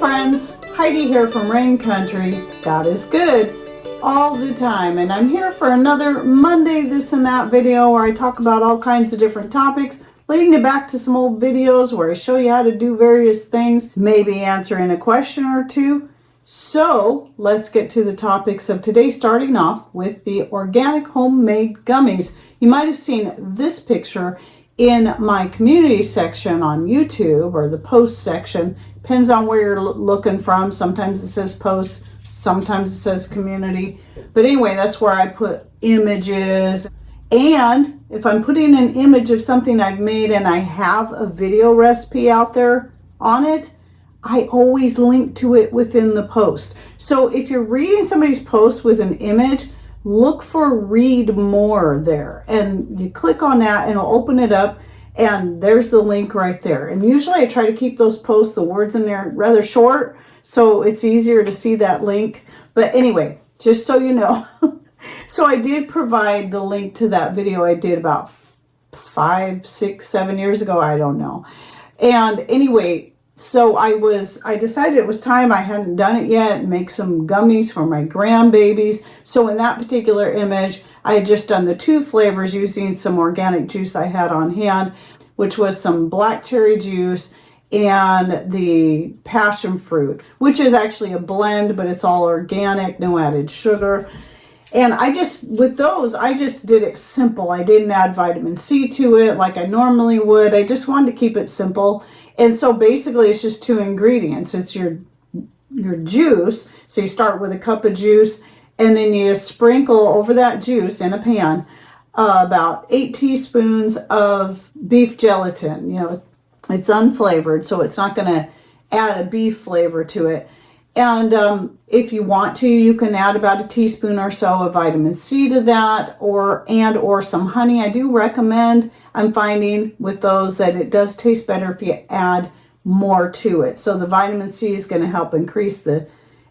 friends, Heidi here from Rain Country. God is good all the time, and I'm here for another Monday this and that video where I talk about all kinds of different topics, leading you back to some old videos where I show you how to do various things, maybe answering a question or two. So let's get to the topics of today, starting off with the organic homemade gummies. You might have seen this picture in my community section on YouTube, or the post section. Depends on where you're looking from. Sometimes it says posts, sometimes it says community. But anyway, that's where I put images. And if I'm putting an image of something I've made and I have a video recipe out there on it, I always link to it within the post. So if you're reading somebody's post with an image, look for read more there, and you click on that and it'll open it up, and there's the link right there. And usually I try to keep those posts, the words in there, rather short, so it's easier to see that link. But anyway, just so you know, so I did provide the link to that video I did about 5, 6, 7 years ago, I don't know. And anyway, so I decided it was time, I hadn't done it yet, make some gummies for my grandbabies. So in that particular image, I had just done the 2 flavors using some organic juice I had on hand, which was some black cherry juice and the passion fruit, which is actually a blend, but it's all organic, no added sugar. And with those, I just did it simple. I didn't add vitamin C to it like I normally would. I just wanted to keep it simple. And so basically it's just 2 ingredients. It's your juice. So you start with a cup of juice, and then you sprinkle over that juice in a pan about 8 teaspoons of beef gelatin. You know, it's unflavored, so it's not going to add a beef flavor to it. And if you want to, you can add about a teaspoon or so of vitamin C to that, or some honey. I do recommend, I'm finding with those, that it does taste better if you add more to it. So the vitamin C is going to help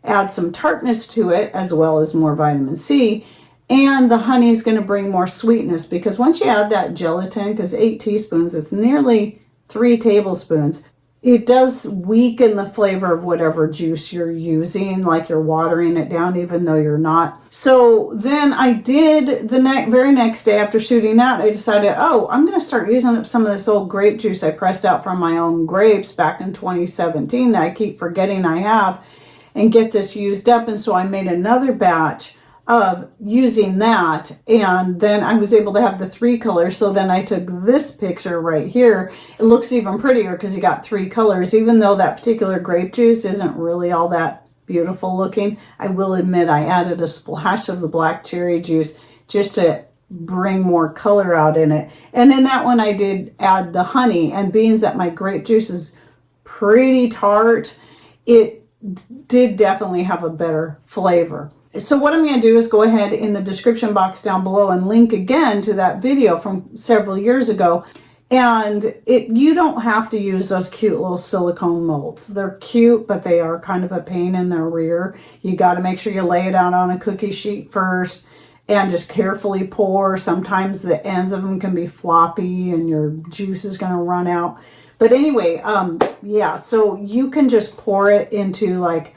add some tartness to it, as well as more vitamin C. And the honey is going to bring more sweetness, because once you add that gelatin, because 8 teaspoons, it's nearly 3 tablespoons. It does weaken the flavor of whatever juice you're using, like you're watering it down, even though you're not. So then I did the very next day after shooting that, I decided, I'm going to start using up some of this old grape juice I pressed out from my own grapes back in 2017. I keep forgetting I have, and get this used up. And so I made another batch of using that, and then I was able to have the 3 colors. So then I took this picture right here. It looks even prettier because you got 3 colors, even though that particular grape juice isn't really all that beautiful looking. I will admit I added a splash of the black cherry juice just to bring more color out in it. And in that one I did add the honey, and being that my grape juice is pretty tart, it did definitely have a better flavor. So what I'm going to do is go ahead in the description box down below and link again to that video from several years ago. And you don't have to use those cute little silicone molds. They're cute, but they are kind of a pain in the rear. You got to make sure you lay it out on a cookie sheet first and just carefully pour. Sometimes the ends of them can be floppy and your juice is going to run out. But anyway, yeah, so you can just pour it into like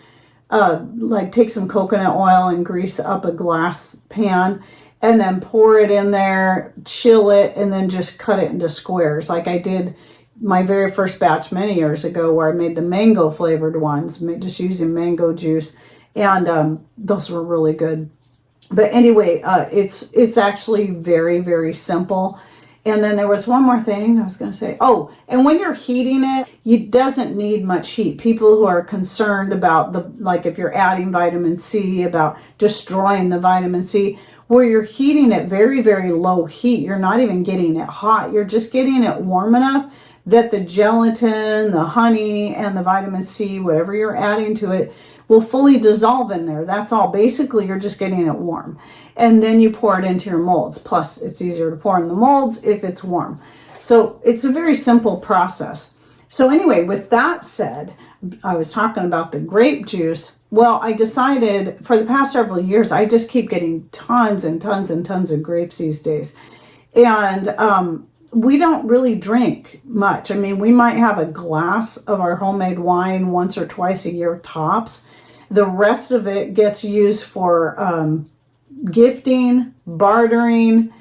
take some coconut oil and grease up a glass pan, and then pour it in there, chill it, and then just cut it into squares. Like I did my very first batch many years ago, where I made the mango flavored ones, just using mango juice, and those were really good. But anyway, it's actually very, very simple. And then there was one more thing I was going to say. And when you're heating it doesn't need much heat. People who are concerned about like if you're adding vitamin C, about destroying the vitamin C, where you're heating it very, very low heat, you're not even getting it hot. You're just getting it warm enough that the gelatin, the honey, and the vitamin C, whatever you're adding to it, will fully dissolve in there. That's all. Basically, you're just getting it warm. And then you pour it into your molds. Plus, it's easier to pour in the molds if it's warm. So it's a very simple process. So anyway, with that said, I was talking about the grape juice. Well, I decided for the past several years, I just keep getting tons and tons and tons of grapes these days. And we don't really drink much. I mean, we might have a glass of our homemade wine once or twice a year tops. The rest of it gets used for gifting, bartering,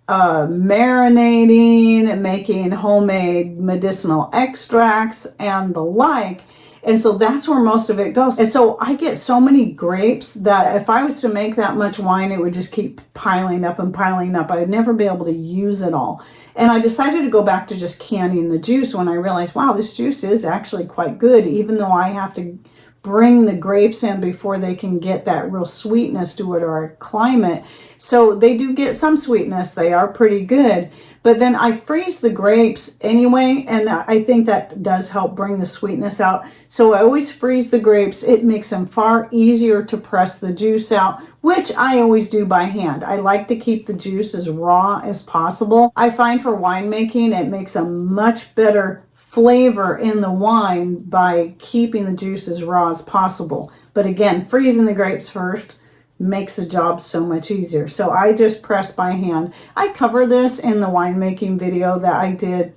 marinating, making homemade medicinal extracts, and the like. And so that's where most of it goes. And so I get so many grapes that if I was to make that much wine, it would just keep piling up and piling up. I'd never be able to use it all. And I decided to go back to just canning the juice when I realized, wow, this juice is actually quite good, even though I have to bring the grapes in before they can get that real sweetness to it, or our climate. So they do get some sweetness. They are pretty good. But then I freeze the grapes anyway, and I think that does help bring the sweetness out. So I always freeze the grapes. It makes them far easier to press the juice out, which I always do by hand. I like to keep the juice as raw as possible. I find for winemaking, it makes a much better flavor in the wine by keeping the juice as raw as possible. But again, freezing the grapes first makes the job so much easier. So I just press by hand. I cover this in the winemaking video that I did.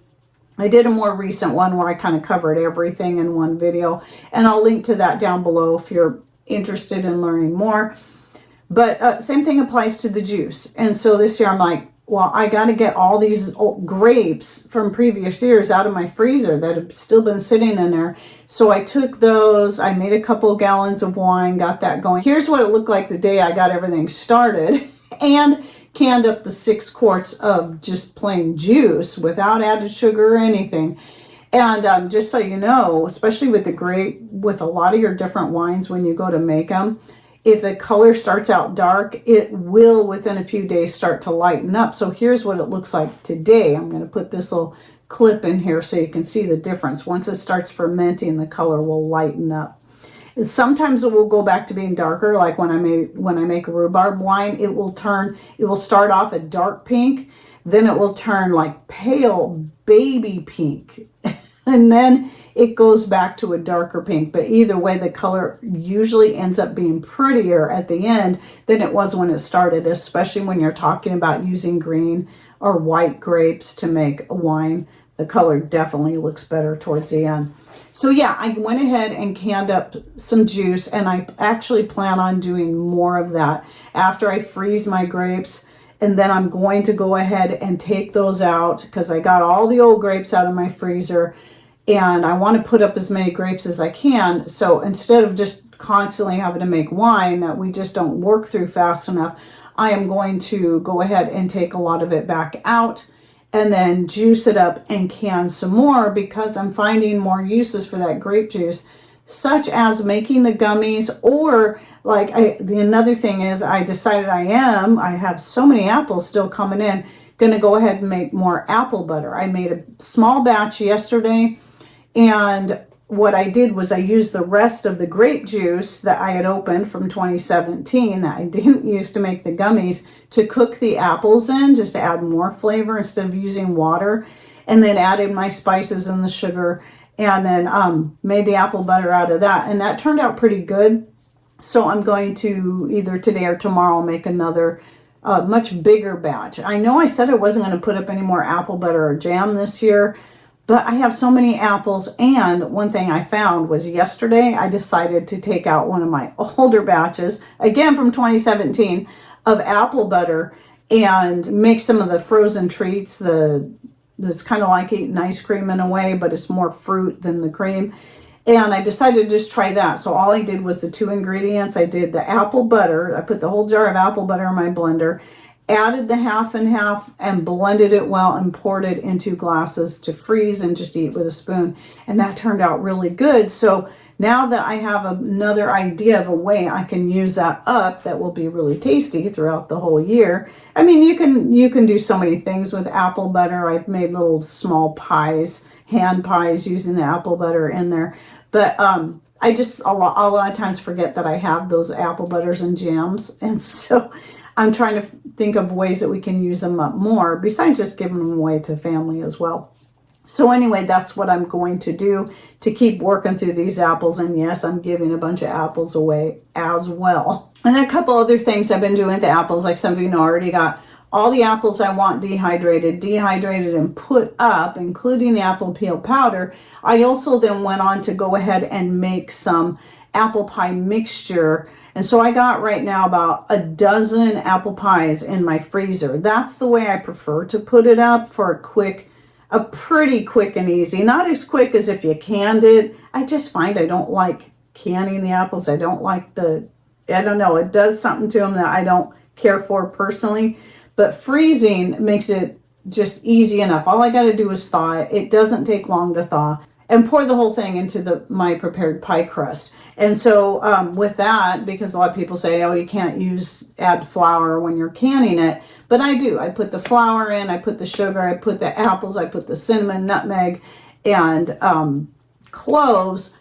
I did a more recent one where I kind of covered everything in one video, and I'll link to that down below if you're interested in learning more. But same thing applies to the juice. And so this year I'm like, well, I got to get all these old grapes from previous years out of my freezer that have still been sitting in there. So I took those, I made a couple gallons of wine, got that going. Here's what it looked like the day I got everything started, and canned up the 6 quarts of just plain juice without added sugar or anything. And just so you know, especially with the grape, with a lot of your different wines, when you go to make them, if the color starts out dark, it will within a few days start to lighten up. So here's what it looks like today. I'm going to put this little clip in here so you can see the difference. Once it starts fermenting, the color will lighten up. And sometimes it will go back to being darker, like when I make a rhubarb wine, it will start off a dark pink, then it will turn like pale baby pink. And then it goes back to a darker pink. But either way, the color usually ends up being prettier at the end than it was when it started, especially when you're talking about using green or white grapes to make a wine. The color definitely looks better towards the end. So yeah, I went ahead and canned up some juice, and I actually plan on doing more of that after I freeze my grapes. And then I'm going to go ahead and take those out because I got all the old grapes out of my freezer, and I want to put up as many grapes as I can. So instead of just constantly having to make wine that we just don't work through fast enough, I am going to go ahead and take a lot of it back out and then juice it up and can some more, because I'm finding more uses for that grape juice, such as making the gummies, or like another thing is I decided I have so many apples still coming in, going to go ahead and make more apple butter. I made a small batch yesterday, and what I did was I used the rest of the grape juice that I had opened from 2017 that I didn't use to make the gummies to cook the apples in, just to add more flavor instead of using water, and then added my spices and the sugar, and then made the apple butter out of that. And that turned out pretty good. So I'm going to either today or tomorrow make another much bigger batch. I know I said I wasn't going to put up any more apple butter or jam this year, but I have so many apples. And one thing I found was yesterday I decided to take out one of my older batches, again from 2017, of apple butter and make some of the frozen treats. It's kind of like eating ice cream in a way, but it's more fruit than the cream. And I decided to just try that. So all I did was the 2 ingredients. I did the apple butter. I put the whole jar of apple butter in my blender, added the half and half, and blended it well and poured it into glasses to freeze and just eat with a spoon. And that turned out really good. So now that I have another idea of a way I can use that up that will be really tasty throughout the whole year. I mean, you can do so many things with apple butter. I've made little small pies, hand pies, using the apple butter in there. But I just a lot of times forget that I have those apple butters and jams. And so I'm trying to think of ways that we can use them up more, besides just giving them away to family as well. So anyway, that's what I'm going to do to keep working through these apples. And yes, I'm giving a bunch of apples away as well. And then a couple other things I've been doing with the apples, like some of you know, I already got all the apples I want dehydrated and put up, including the apple peel powder. I also then went on to go ahead and make some apple pie mixture. And so I got right now about a dozen apple pies in my freezer. That's the way I prefer to put it up for a pretty quick and easy. Not as quick as if you canned it. I just find I don't like canning the apples. I don't like I don't know, it does something to them that I don't care for personally. But freezing makes it just easy enough. All I got to do is thaw it. It doesn't take long to thaw. And pour the whole thing into my prepared pie crust. And so with that, because a lot of people say, oh, you can't add flour when you're canning it. But I do. I put the flour in, I put the sugar, I put the apples, I put the cinnamon, nutmeg, and cloves,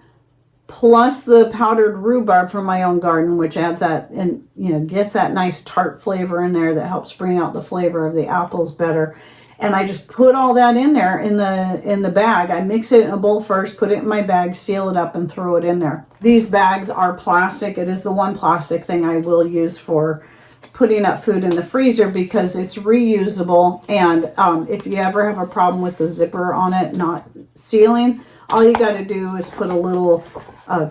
plus the powdered rhubarb from my own garden, which adds that and gets that nice tart flavor in there that helps bring out the flavor of the apples better. And I just put all that in there in the bag. I mix it in a bowl first, put it in my bag, seal it up, and throw it in there. These bags are plastic. It is the one plastic thing I will use for putting up food in the freezer because it's reusable. And if you ever have a problem with the zipper on it not sealing, all you got to do is put a little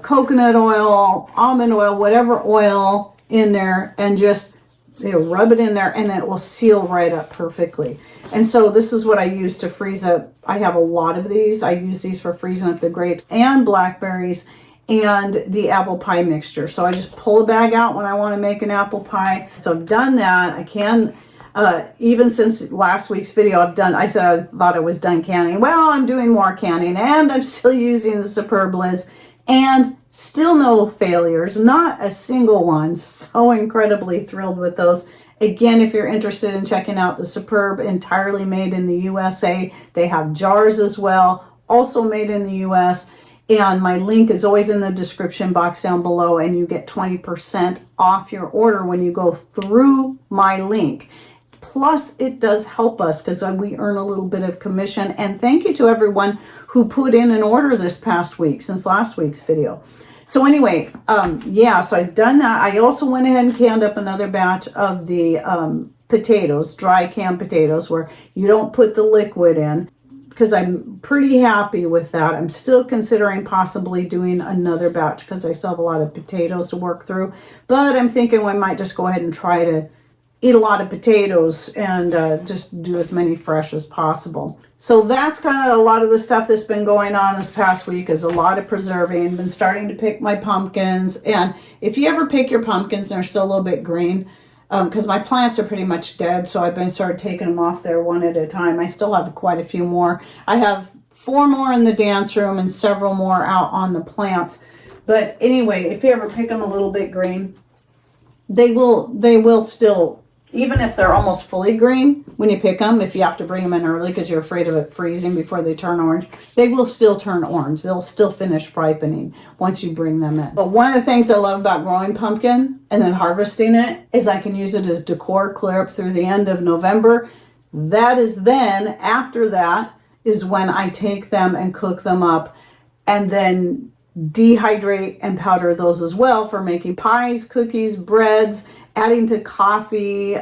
coconut oil, almond oil, whatever oil in there, and just rub it in there, and it will seal right up perfectly. And so this is what I use to freeze up. I have a lot of these. I use these for freezing up the grapes and blackberries and the apple pie mixture. So I just pull a bag out when I want to make an apple pie. So I've done that. I can, even since last week's video, I said I thought I was done canning. Well, I'm doing more canning, and I'm still using the Superb Lids, and still no failures, not a single one. So incredibly thrilled with those. Again, if you're interested in checking out the Superb, entirely made in the USA, they have jars as well, also made in the US. And my link is always in the description box down below, and you get 20% off your order when you go through my link. Plus, it does help us because we earn a little bit of commission. And thank you to everyone who put in an order this past week, since last week's video. So anyway, so I've done that. I also went ahead and canned up another batch of the potatoes, dry canned potatoes, where you don't put the liquid in, because I'm pretty happy with that. I'm still considering possibly doing another batch because I still have a lot of potatoes to work through. But I'm thinking we might just go ahead and try to eat a lot of potatoes and just do as many fresh as possible. So that's kind of a lot of the stuff that's been going on this past week, is a lot of preserving. Been starting to pick my pumpkins. And if you ever pick your pumpkins and they're still a little bit green, because my plants are pretty much dead, so I've been started taking them off there one at a time. I still have quite a few more. I have 4 more in the dance room and several more out on the plants. But anyway, if you ever pick them a little bit green, they will still, even if they're almost fully green, when you pick them, if you have to bring them in early because you're afraid of it freezing before they turn orange, they will still turn orange. They'll still finish ripening once you bring them in. But one of the things I love about growing pumpkin and then harvesting it is I can use it as decor clear up through the end of November. That is then, after that, is when I take them and cook them up and then dehydrate and powder those as well for making pies, cookies, breads, adding to coffee,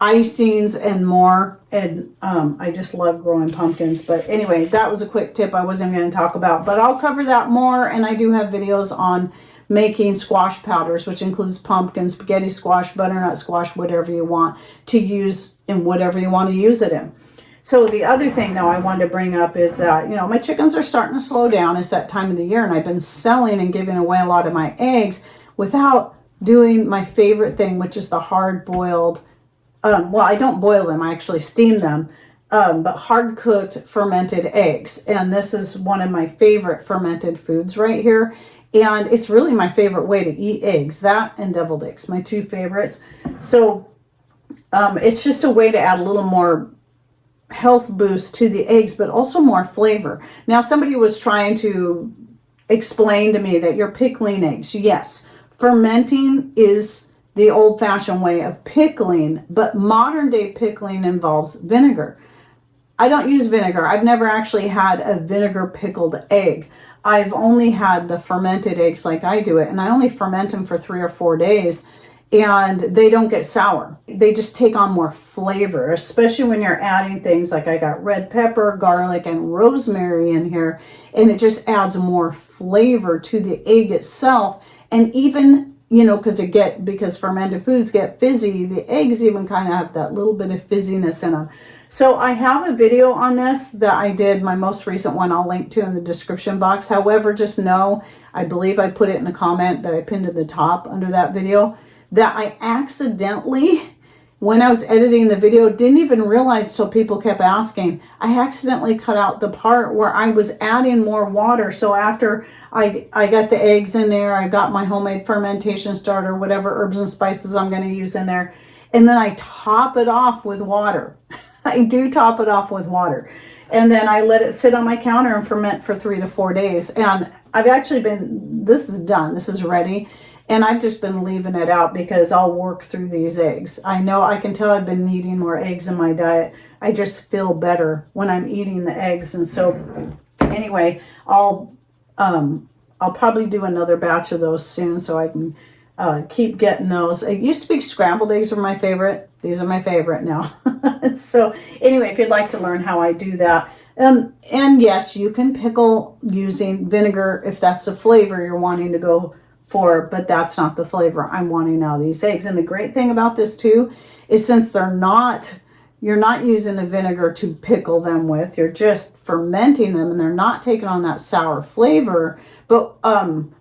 icings, and more. And I just love growing pumpkins. But anyway, that was a quick tip I wasn't going to talk about, but I'll cover that more. And I do have videos on making squash powders, which includes pumpkin, spaghetti squash, butternut squash, whatever you want to use in whatever you want to use it in. So the other thing, though, I wanted to bring up is that, my chickens are starting to slow down. It's that time of the year, and I've been selling and giving away a lot of my eggs without doing my favorite thing, which is the hard-boiled, well, I don't boil them, I actually steam them, but hard-cooked fermented eggs. And this is one of my favorite fermented foods right here. And it's really my favorite way to eat eggs, that and deviled eggs, my 2 favorites. So it's just a way to add a little more health boost to the eggs, but also more flavor. Now, somebody was trying to explain to me that you're pickling eggs. Yes, fermenting is the old-fashioned way of pickling, but modern-day pickling involves vinegar. I don't use vinegar. I've never actually had a vinegar pickled egg. I've only had the fermented eggs like I do it, and I only ferment them for 3 or 4 days. and they don't get sour. They just take on more flavor, especially when you're adding things like I got red pepper, garlic, and rosemary in here, and it just adds more flavor to the egg itself. And even, you know, because fermented foods get fizzy, the eggs even kind of have that little bit of fizziness in them. So I have a video on this that I did, my most recent one, I'll link to in the description box. However, just know, I believe I put it in a comment that I pinned to the top under that video, that I accidentally, when I was editing the video, didn't even realize till people kept asking, I accidentally cut out the part where I was adding more water. So after I got the eggs in there, I got my homemade fermentation starter, whatever herbs and spices I'm going to use in there, and then I top it off with water. I do top it off with water. And then I let it sit on my counter and ferment for 3 to 4 days. And I've actually this is done. This is ready. And I've just been leaving it out because I'll work through these eggs. I know I can tell I've been eating more eggs in my diet. I just feel better when I'm eating the eggs. And so anyway, I'll probably do another batch of those soon so I can keep getting those. It used to be scrambled eggs were my favorite. These are my favorite now. So anyway, if you'd like to learn how I do that, and yes, you can pickle using vinegar if that's the flavor you're wanting to go for, but that's not the flavor I'm wanting out of these eggs. And the great thing about this too is since you're not using the vinegar to pickle them with, you're just fermenting them and they're not taking on that sour flavor. But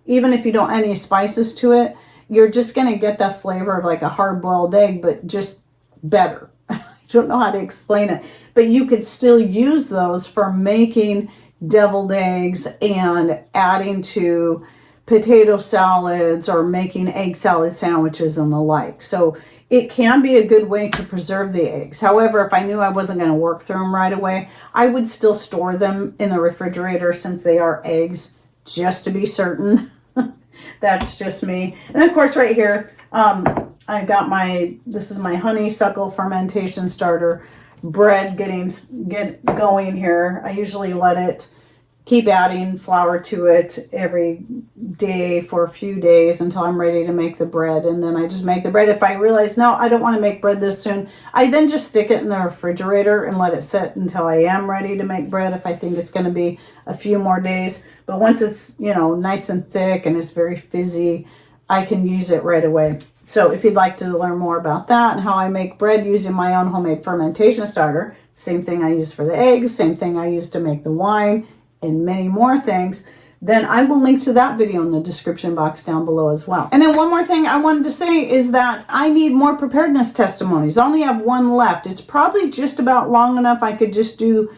even if you don't add any spices to it, you're just going to get that flavor of like a hard-boiled egg, but just better. I don't know how to explain it, but you could still use those for making deviled eggs and adding to potato salads or making egg salad sandwiches and the like. So it can be a good way to preserve the eggs. However, if I knew I wasn't going to work through them right away, I would still store them in the refrigerator since they are eggs, just to be certain. That's just me. And then of course right here, I got this is my honeysuckle fermentation starter bread get going here. I usually let it keep adding flour to it every day for a few days until I'm ready to make the bread. And then I just make the bread. If I realize, no, I don't want to make bread this soon, I then just stick it in the refrigerator and let it sit until I am ready to make bread if I think it's going to be a few more days. But once it's, you know, nice and thick and it's very fizzy, I can use it right away. So if you'd like to learn more about that and how I make bread using my own homemade fermentation starter, same thing I use for the eggs, same thing I use to make the wine, and many more things, then I will link to that video in the description box down below as well. And then one more thing I wanted to say is that I need more preparedness testimonies. I only have one left. It's probably just about long enough I could just do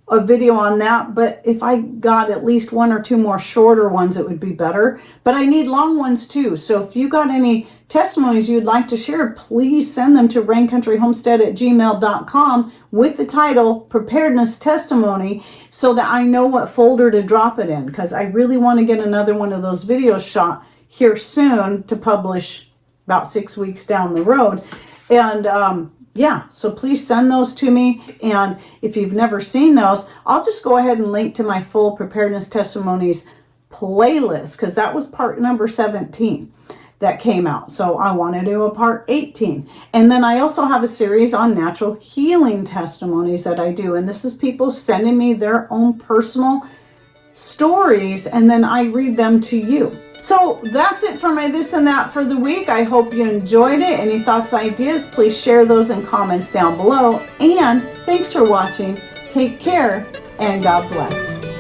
a video on that, but if I got at least 1 or 2 more shorter ones, it would be better. But I need long ones too. So if you got any testimonies you'd like to share, please send them to raincountryhomestead@gmail.com with the title Preparedness Testimony so that I know what folder to drop it in, because I really want to get another one of those videos shot here soon to publish about 6 weeks down the road. And yeah, so please send those to me. And if you've never seen those, I'll just go ahead and link to my full preparedness testimonies playlist, because that was part number 17 that came out. So I want to do a part 18. And then I also have a series on natural healing testimonies that I do. And this is people sending me their own personal stories, and then I read them to you. So that's it for my this and that for the week. I hope you enjoyed it. Any thoughts, ideas, please share those in comments down below. And thanks for watching. Take care and God bless.